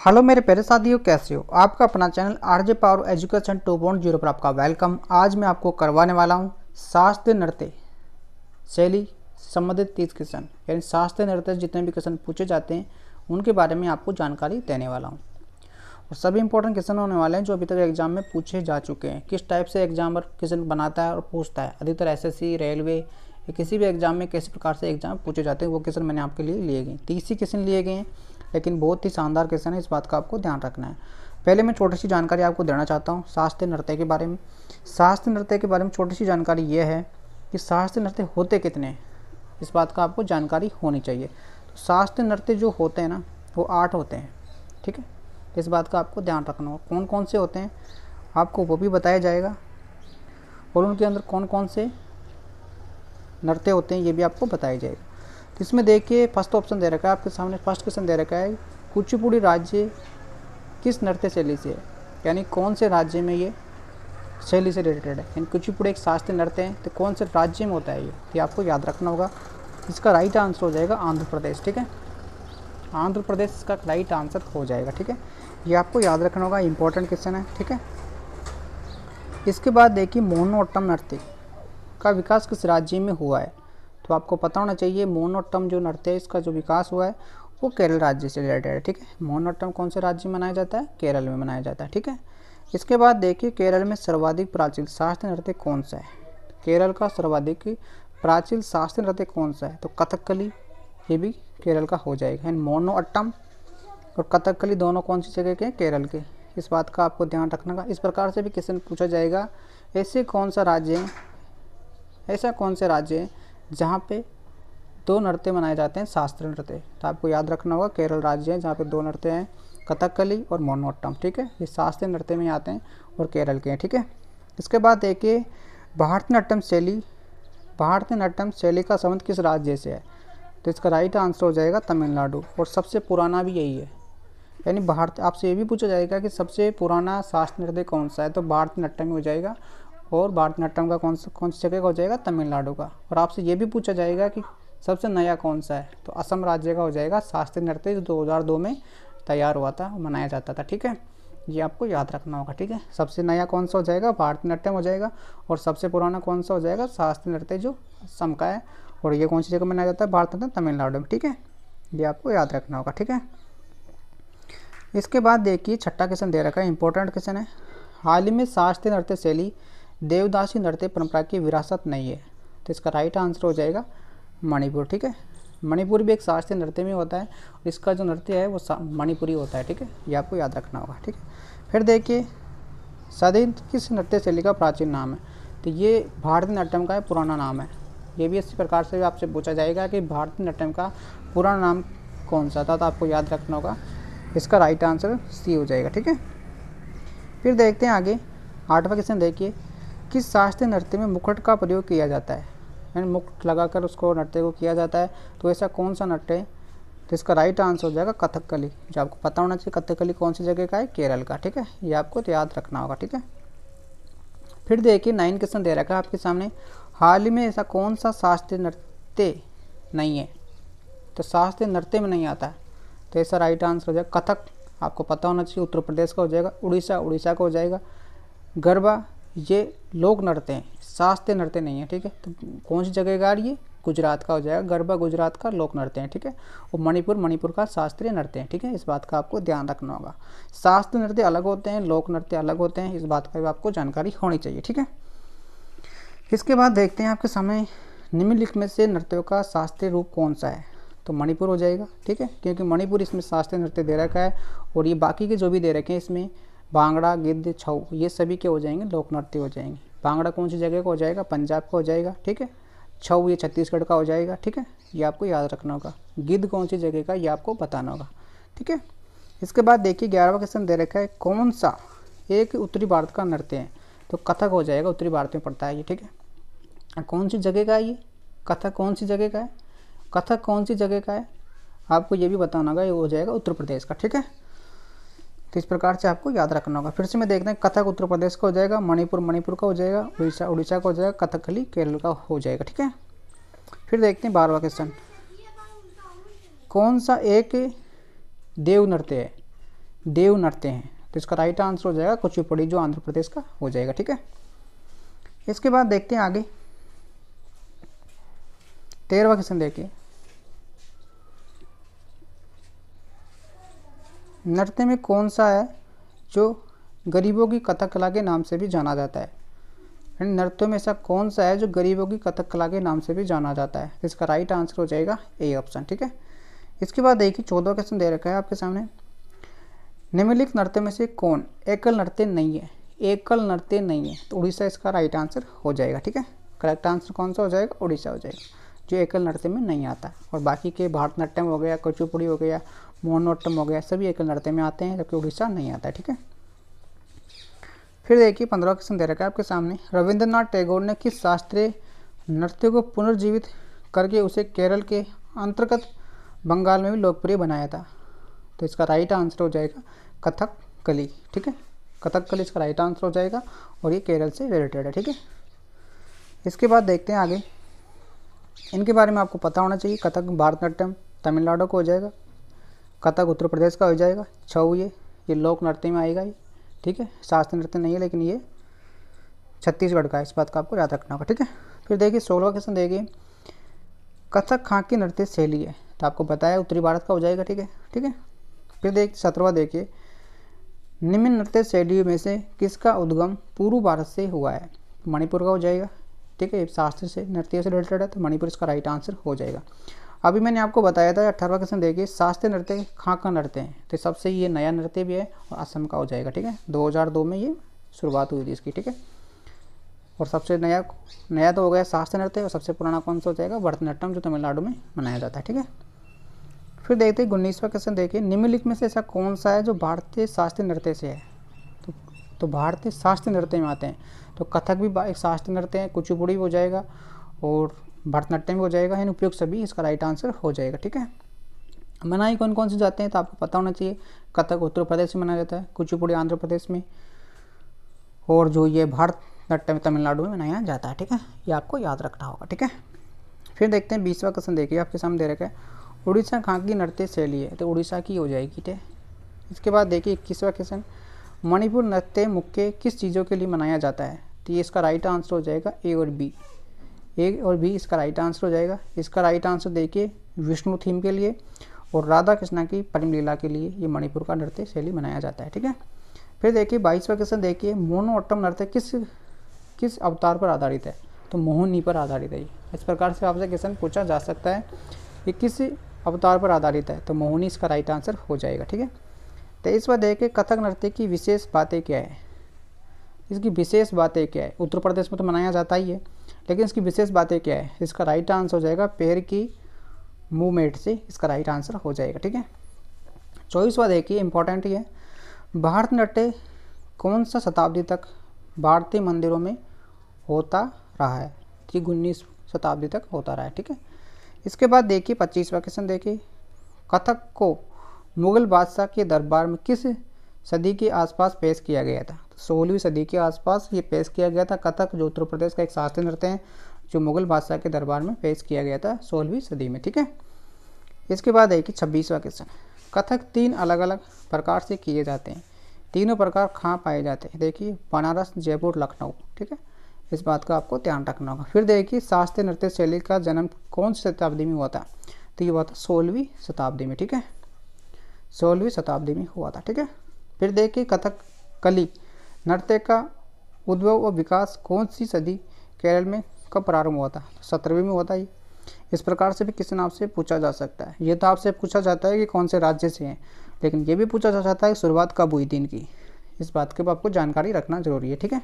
Hello मेरे प्यारे साथियों, कैसे हो? आपका अपना चैनल आरजे पावर एजुकेशन 2.0 पर आपका वेलकम। आज मैं आपको करवाने वाला हूं शास्त्रीय नृत्य शैली से संबंधित 30 क्वेश्चन, यानी शास्त्रीय नृत्य जितने भी क्वेश्चन पूछे जाते हैं उनके बारे में आपको जानकारी देने वाला हूं। और सभी इंपॉर्टेंट क्वेश्चन होने वाले हैं जो अभी तक एग्जाम में पूछे जा चुके हैं। किस टाइप से एग्जामर क्वेश्चन बनाता है और पूछता है, अधिकतर एसएससी, रेलवे या किसी भी एग्जाम में किस प्रकार से एग्जाम पूछे जाते हैं वो क्वेश्चन मैंने आपके लिए लिए गए। 30 ही क्वेश्चन लिए गए हैं, लेकिन बहुत ही शानदार क्वेश्चन है, इस बात का आपको ध्यान रखना है। पहले मैं छोटी सी जानकारी आपको देना चाहता हूँ शास्त्रीय नृत्य के बारे में। शास्त्रीय नृत्य के बारे में छोटी सी जानकारी ये है कि शास्त्रीय नृत्य होते कितने हैं, इस बात का आपको जानकारी होनी चाहिए। तो शास्त्रीय नृत्य जो होते हैं ना, वो 8 होते हैं, ठीक है। इस बात का आपको ध्यान रखना होगा। कौन कौन से होते हैं आपको वो भी बताया जाएगा, और उनके अंदर कौन कौन से नृत्य होते हैं ये भी आपको बताया जाएगा। तो इसमें देखिए फर्स्ट ऑप्शन दे रखा है आपके सामने, फर्स्ट क्वेश्चन दे रखा है कुचिपुड़ी राज्य किस नृत्य शैली से है, यानी कौन से राज्य में ये शैली से रिलेटेड है। यानी कुचिपुड़ी एक शास्त्रीय नृत्य है, तो कौन से राज्य में होता है ये आपको याद रखना होगा। इसका राइट आंसर हो जाएगा आंध्र प्रदेश, ठीक है। आंध्र प्रदेश इसका राइट आंसर हो जाएगा, ठीक है। ये आपको याद रखना होगा, इंपॉर्टेंट क्वेश्चन है, ठीक है। इसके बाद देखिए मोहिनीअट्टम नृत्य का विकास किस राज्य में हुआ है, तो आपको पता होना चाहिए मोहिनीअट्टम जो नृत्य है इसका जो विकास हुआ है वो केरल राज्य से रिलेटेड है, ठीक है। मोहिनीअट्टम कौन से राज्य में मनाया जाता है? केरल में मनाया जाता है, ठीक है। इसके बाद देखिए केरल में सर्वाधिक प्राचीन शास्त्रीय नृत्य कौन सा है। केरल का सर्वाधिक प्राचीन शास्त्रीय नृत्य कौन सा है, तो कथकली, ये भी केरल का हो जाएगा। यानी मोहिनीअट्टम और कथकली दोनों कौन सी जगह के हैं? केरल के। इस बात का आपको ध्यान रखना का। इस प्रकार से भी क्वेश्चन पूछा जाएगा, ऐसे कौन सा राज्य है, ऐसा कौन से राज्य है जहाँ पे 2 नृत्य मनाए जाते हैं शास्त्रीय नृत्य। तो आपको याद रखना होगा केरल राज्य है जहाँ पे 2 नृत्य हैं, कथकली और मोहिनीअट्टम, ठीक है। ये शास्त्रीय नृत्य में आते हैं और केरल के हैं, ठीक है। इसके बाद देखिए भारतनाट्यम शैली, भारतनाट्यम शैली का संबंध किस राज्य से है, तो इसका राइट आंसर हो जाएगा तमिलनाडु, और सबसे पुराना भी यही है। यानी भारत, आपसे ये भी पूछा जाएगा कि सबसे पुराना शास्त्रीय नृत्य कौन सा है, तो भारतनाट्यम ही हो जाएगा, और भारतनाट्यम का कौन सी जगह का हो जाएगा? तमिलनाडु का। और आपसे ये भी पूछा जाएगा कि सबसे नया कौन सा है, तो असम राज्य का हो जाएगा शास्त्रीय नृत्य, जो 2002 में तैयार हुआ था, मनाया जाता था, ठीक है। ये आपको याद रखना होगा, ठीक है। सबसे नया कौन सा हो जाएगा? भारतनाट्यम हो जाएगा, और सबसे पुराना कौन सा हो जाएगा? शास्त्रीय नृत्य जो असम का है, और ये कौन सी जगह मनाया जाता है? भारतनाट्यम तमिलनाडु में, ठीक है। ये आपको याद रखना होगा, ठीक है। इसके बाद देखिए छठा क्वेश्चन दे रखा है, इंपॉर्टेंट क्वेश्चन है। हाल ही में शास्त्रीय नृत्य शैली देवदासी नृत्य परंपरा की विरासत नहीं है, तो इसका राइट आंसर हो जाएगा मणिपुर, ठीक है। मणिपुर भी एक शास्त्रीय नृत्य में होता है, और इसका जो नृत्य है वो मणिपुरी होता है, ठीक है। ये आपको याद रखना होगा, ठीक है। फिर देखिए सदैव किस नृत्य शैली का प्राचीन नाम है, तो ये भारतनाट्यम का पुराना नाम है। ये भी इसी प्रकार से आपसे पूछा जाएगा कि भारतनाट्यम का पुराना नाम कौन सा था, तो आपको याद रखना होगा, इसका राइट आंसर सी हो जाएगा, ठीक है। फिर देखते हैं आगे 8वां क्वेश्चन देखिए, किस शास्त्रीय नृत्य में मुकुट का प्रयोग किया जाता है, यानी मुकुट लगाकर उसको नृत्य को किया जाता है, तो ऐसा कौन सा नृत्य है, तो इसका राइट आंसर हो जाएगा कथकली। जो आपको पता होना चाहिए कथकली कौन सी जगह का है? केरल का, ठीक है। ये आपको तो याद रखना होगा, ठीक है। फिर देखिए 9 क्वेश्चन दे रखा है आपके सामने, हाल ही में ऐसा कौन सा शास्त्रीय नृत्य नहीं है, तो शास्त्रीय नृत्य में नहीं आता है, तो ऐसा राइट आंसर हो जाएगा कथक। आपको पता होना चाहिए उत्तर प्रदेश का हो जाएगा, उड़ीसा का हो जाएगा। गरबा ये लोक नृत्य हैं, शास्त्रीय नृत्य नहीं है, ठीक है। तो कौन सी जगह का? ये गुजरात का हो जाएगा, गरबा गुजरात का लोक नृत्य है, ठीक है। और मणिपुर का शास्त्रीय नृत्य है, ठीक है। इस बात का आपको ध्यान रखना होगा। शास्त्रीय नृत्य अलग होते हैं, लोक नृत्य अलग होते हैं, इस बात का भी आपको जानकारी होनी चाहिए, ठीक है। इसके बाद देखते हैं आपके सामने निम्नलिखित में से नृत्यों का शास्त्रीय रूप कौन सा है, तो मणिपुर हो जाएगा, ठीक है, क्योंकि मणिपुर इसमें शास्त्रीय नृत्य दे रखा है, और ये बाकी के जो भी दे रखे हैं इसमें भांगड़ा, गिद्ध, छऊ, ये सभी के हो जाएंगे लोक नृत्य हो जाएंगे। भांगड़ा कौन सी जगह का हो जाएगा? पंजाब का हो जाएगा, ठीक है। छऊ ये छत्तीसगढ़ का हो जाएगा, ठीक है। ये आपको याद रखना होगा। गिद्ध कौन सी जगह का, ये आपको बताना होगा, ठीक है। इसके बाद देखिए 11वां क्वेश्चन दे रखा है, कौन सा एक उत्तरी भारत का नृत्य है, तो कथक हो जाएगा, उत्तरी भारत में पड़ता है ये, ठीक है। कौन सी जगह का है ये कथक, कौन सी जगह का है? कथक कौन सी जगह का है आपको ये भी बताना होगा, ये हो जाएगा उत्तर प्रदेश का, ठीक है। तो इस प्रकार से आपको याद रखना होगा। फिर से मैं देखते हैं, कथक उत्तर प्रदेश का हो जाएगा, मणिपुर का हो जाएगा, उड़ीसा का हो जाएगा, कथकली केरल का हो जाएगा, ठीक है। फिर देखते हैं 12वां क्वेश्चन, कौन सा एक देव नृत्य है, देव नृत्य हैं। तो इसका राइट आंसर हो जाएगा कुचिपुड़ी, जो आंध्र प्रदेश का हो जाएगा। ठीक है, इसके बाद देखते हैं आगे 13वां क्वेश्चन देखिए। नृत्य में कौन सा है जो गरीबों की कथक कला के नाम से भी जाना जाता है? नृत्यों में ऐसा कौन सा है जो गरीबों की कथक कला के नाम से भी जाना जाता है? इसका राइट आंसर हो जाएगा ए ऑप्शन। ठीक है, इसके बाद देखिए 14वां क्वेश्चन दे रखा है आपके सामने। निम्नलिखित नृत्य में से कौन एकल नृत्य नहीं है? एकल नृत्य नहीं है, तो उड़ीसा इसका राइट आंसर हो जाएगा। ठीक है, करेक्ट आंसर कौन सा हो जाएगा? उड़ीसा हो जाएगा, जो एकल नृत्य में नहीं आता। और बाकी के भारतनाट्यम हो गया, कुचिपुड़ी हो गया, मोहिनीअट्टम हो गया, सभी एकल नृत्य में आते हैं, जबकि उड़ीसा नहीं आता है। ठीक है, फिर देखिए 15वां क्वेश्चन दे रखा है आपके सामने। रविंद्रनाथ टैगोर ने किस शास्त्रीय नृत्य को पुनर्जीवित करके उसे केरल के अंतर्गत बंगाल में भी लोकप्रिय बनाया था? तो इसका राइट आंसर हो जाएगा कथकली। ठीक है, कथकली इसका राइट आंसर हो जाएगा, और ये केरल से रिलेटेड है। ठीक है, इसके बाद देखते हैं आगे, इनके बारे में आपको पता होना चाहिए। कथक भारतनाट्यम तमिलनाडु का हो जाएगा, कथक उत्तर प्रदेश का हो जाएगा, छऊ ये लोक नृत्य में आएगा ये। ठीक है, शास्त्रीय नृत्य नहीं है, लेकिन ये छत्तीसगढ़ का है, इस बात का आपको याद रखना होगा। ठीक है, फिर देखिए 16वां क्वेश्चन देखिए। कथक कहाँ की नृत्य शैली है? तो आपको बताया उत्तरी भारत का हो जाएगा। ठीक है, ठीक है, फिर देखिए 17वां देखिए। निम्न नृत्य शैलियों में से किसका उद्गम पूर्व भारत से हुआ है? मणिपुर का हो जाएगा। ठीक है, शास्त्रीय से नृत्य से रिलेटेड है, तो मणिपुर इसका राइट आंसर हो जाएगा। अभी मैंने आपको बताया था 18वां क्वेश्चन देखिए, शास्त्रीय नृत्य कहाँ का नृत्य है? तो सबसे ये नया नृत्य भी है और असम का हो जाएगा। ठीक है, 2002 में ये शुरुआत हुई थी इसकी। ठीक है, और सबसे नया तो हो गया शास्त्रीय नृत्य, और सबसे पुराना कौन सा हो जाएगा? भरतनाट्यम, जो तमिलनाडु में मनाया जाता है। ठीक है, फिर देखते हैं 19वां क्वेश्चन देखिए। निम्नलिखित में से ऐसा कौन सा है जो भारतीय शास्त्रीय नृत्य से है? तो भारतीय शास्त्रीय नृत्य में आते हैं, तो कथक भी एक शास्त्रीय नृत्य है, कुचिपुड़ी हो जाएगा, और भरतनाट्यम भी हो जाएगा। इन उपयुक्त सभी इसका राइट आंसर हो जाएगा। ठीक है, मनाई कौन कौन से जाते हैं? तो आपको पता होना चाहिए। कथक उत्तर प्रदेश में मनाया जाता है, कुचिपुड़ी आंध्र प्रदेश में, और जो ये भारतनाट्यम तमिलनाडु में मनाया जाता है। ठीक है, ये आपको याद रखना होगा। ठीक है, फिर देखते हैं 20वां क्वेश्चन देखिए आपके सामने दे रखा है। उड़ीसा कहाँ की नृत्य शैली है? तो उड़ीसा की हो जाएगी। ठीक है, इसके बाद देखिए 21वां क्वेश्चन। मणिपुर नृत्य मुख्य किस चीज़ों के लिए मनाया जाता है? तो ये इसका राइट आंसर हो जाएगा ए और बी। ए और बी इसका राइट आंसर हो जाएगा। इसका राइट आंसर देखिए विष्णु थीम के लिए और राधा कृष्णा की प्रेम लीला के लिए ये मणिपुर का नृत्य शैली मनाया जाता है। ठीक है, फिर देखिए 22वां क्वेश्चन देखिए। मोहिनीअट्टम नृत्य किस अवतार पर आधारित है? तो मोहिनी पर आधारित है। इस प्रकार से आपसे क्वेश्चन पूछा जा सकता है, ये किस अवतार पर आधारित है? तो मोहिनी इसका राइट आंसर हो जाएगा। ठीक है, 23वां देखिए। कथक नृत्य की विशेष बातें क्या है? इसकी विशेष बातें क्या है? उत्तर प्रदेश में तो मनाया जाता ही है, लेकिन इसकी विशेष बातें क्या है? इसका राइट आंसर हो जाएगा पैर की मूवमेंट से इसका राइट आंसर हो जाएगा। ठीक है, 24वां देखिए, इंपॉर्टेंट ही है। भारतनाट्यम कौन सा शताब्दी तक भारतीय मंदिरों में होता रहा है? ठीक 19 शताब्दी तक होता रहा है। ठीक है, इसके बाद देखिए 25वां क्वेश्चन देखिए। कथक को मुगल बादशाह के दरबार में किस सदी के आसपास पेश किया गया था? 16वीं सदी के आसपास ये पेश किया गया था। कथक जो उत्तर प्रदेश का एक शास्त्रीय नृत्य है, जो मुगल बादशाह के दरबार में पेश किया गया था 16वीं सदी में। ठीक है, इसके बाद देखिए 26वां क्वेश्चन। कथक 3 अलग अलग प्रकार से किए जाते हैं, तीनों प्रकार कहाँ पाए जाते हैं? देखिए बनारस, जयपुर, लखनऊ। ठीक है, इस बात का आपको ध्यान रखना होगा। फिर देखिए शास्त्रीय नृत्य शैली का जन्म कौन सी शताब्दी में हुआ था? तो ये हुआ था 16वीं शताब्दी में। ठीक है, 16वीं शताब्दी में हुआ था। ठीक है, फिर देखिए कथकली नृत्य का उद्भव और विकास कौन सी सदी केरल में कब प्रारंभ हुआ था? 17वीं में हुआ था ये। इस प्रकार से भी क्वेश्चन आपसे पूछा जा सकता है। ये तो आपसे पूछा जाता है कि कौन से राज्य से हैं, लेकिन ये भी पूछा जा सकता है कि शुरुआत कब हुई थी इनकी। इस बात के आपको जानकारी रखना जरूरी है। ठीक है,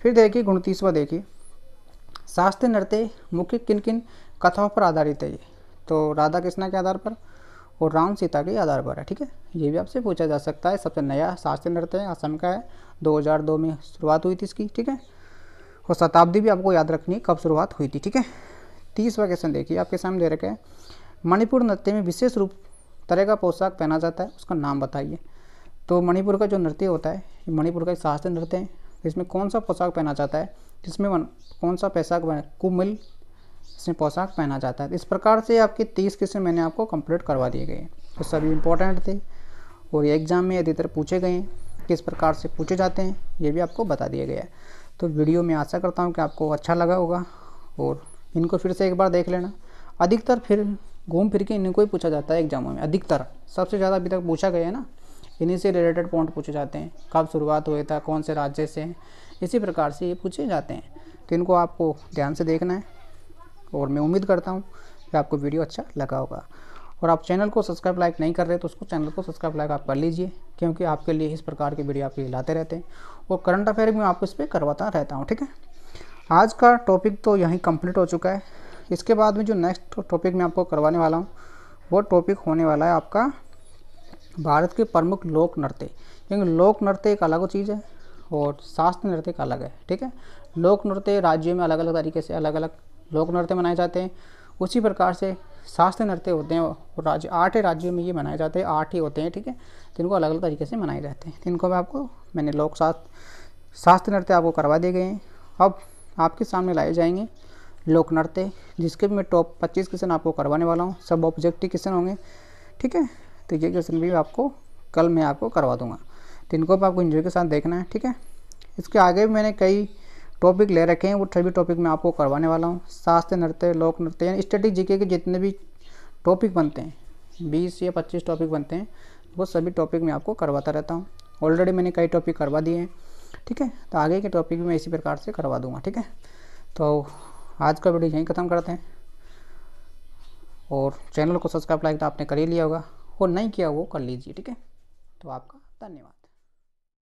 फिर देखिए 29वां देखिए। शास्त्रीय नृत्य मुख्य किन किन कथाओं पर आधारित है? तो राधा कृष्णा के आधार पर और राम सीता के आधार पर है। ठीक है, ये भी आपसे पूछा जा सकता है। सबसे नया शास्त्रीय नृत्य है, असम का है, 2002 में शुरुआत हुई थी इसकी। ठीक है, और शताब्दी भी आपको याद रखनी है कब शुरुआत हुई थी। ठीक है, 30वां क्वेश्चन देखिए आपके सामने दे रखा है। मणिपुर नृत्य में विशेष रूप तरह का पोशाक पहना जाता है, उसका नाम बताइए। तो मणिपुर का जो नृत्य होता है, ये मणिपुर का एक शास्त्रीय नृत्य है। इसमें कौन सा पोशाक पहना जाता है? जिसमें कौन सा पोशाक कुमिल इसमें पोशाक पहना जाता है। इस प्रकार से आपके 30 क्वेश्चन मैंने आपको कंप्लीट करवा दिए गए, तो सभी इंपॉर्टेंट थे और ये एग्ज़ाम में अधिकतर पूछे गए हैं, किस प्रकार से पूछे जाते हैं ये भी आपको बता दिया गया है। तो वीडियो में आशा करता हूँ कि आपको अच्छा लगा होगा और इनको फिर से एक बार देख लेना। अधिकतर फिर घूम फिर के इनको ही पूछा जाता है एग्जामों में, अधिकतर सबसे ज़्यादा अभी तक पूछा गया है ना, इन्हीं से रिलेटेड पॉइंट पूछे जाते हैं। कब शुरुआत हुआ था, कौन से राज्य से, इसी प्रकार से ये पूछे जाते हैं। तो इनको आपको ध्यान से देखना है और मैं उम्मीद करता हूँ कि आपको वीडियो अच्छा लगा होगा। और आप चैनल को सब्सक्राइब लाइक नहीं कर रहे तो उसको चैनल को सब्सक्राइब लाइक आप कर लीजिए, क्योंकि आपके लिए इस प्रकार की वीडियो आपके लिए लाते रहते हैं और करंट अफेयर भी मैं आपको इस पर करवाता रहता हूँ। ठीक है, आज का टॉपिक तो यहीं कंप्लीट हो चुका है। इसके बाद में जो नेक्स्ट टॉपिक मैं आपको करवाने वाला हूँ वो टॉपिक होने वाला है आपका भारत के प्रमुख लोक नृत्य। क्योंकि लोक नृत्य एक अलग चीज़ है और शास्त्रीय नृत्य एक अलग है। ठीक है, लोक नृत्य राज्यों में अलग अलग तरीके से अलग अलग लोक नृत्य मनाए जाते हैं, उसी प्रकार से शास्त्रीय नृत्य होते हैं और राज्य 8 राज्यों में ये मनाए जाते हैं, 8 ही होते हैं। ठीक है, तो इनको अलग अलग तरीके से मनाए जाते हैं। इनको मैंने लोक शास्त्रीय नृत्य आपको करवा दिए गए हैं। अब आपके सामने लाए जाएंगे लोक नृत्य, जिसके भी मैं टॉप 25 क्वेश्चन आपको करवाने वाला हूँ। सब ऑब्जेक्टिव क्वेश्चन होंगे। ठीक है, तो ये क्वेश्चन भी आपको कल मैं आपको करवा दूंगा, तो इनको भी आपको एंजॉय के साथ देखना है। ठीक है, इसके आगे भी मैंने कई टॉपिक ले रखे हैं, वो सभी टॉपिक मैं आपको करवाने वाला हूँ। शास्त्रीय नृत्य, लोक नृत्य, यानी स्टैटिक जीके के जितने भी टॉपिक बनते हैं, 20 या 25 टॉपिक बनते हैं, वो सभी टॉपिक मैं आपको करवाता रहता हूँ। ऑलरेडी मैंने कई टॉपिक करवा दिए हैं। ठीक है, तो आगे के टॉपिक भी मैं इसी प्रकार से करवा दूँगा। ठीक है, तो आज का वीडियो यहीं ख़त्म करते हैं और चैनल को सब्सक्राइब लाइक तो आपने कर ही लिया होगा और नहीं किया वो कर लीजिए। ठीक है, तो आपका धन्यवाद।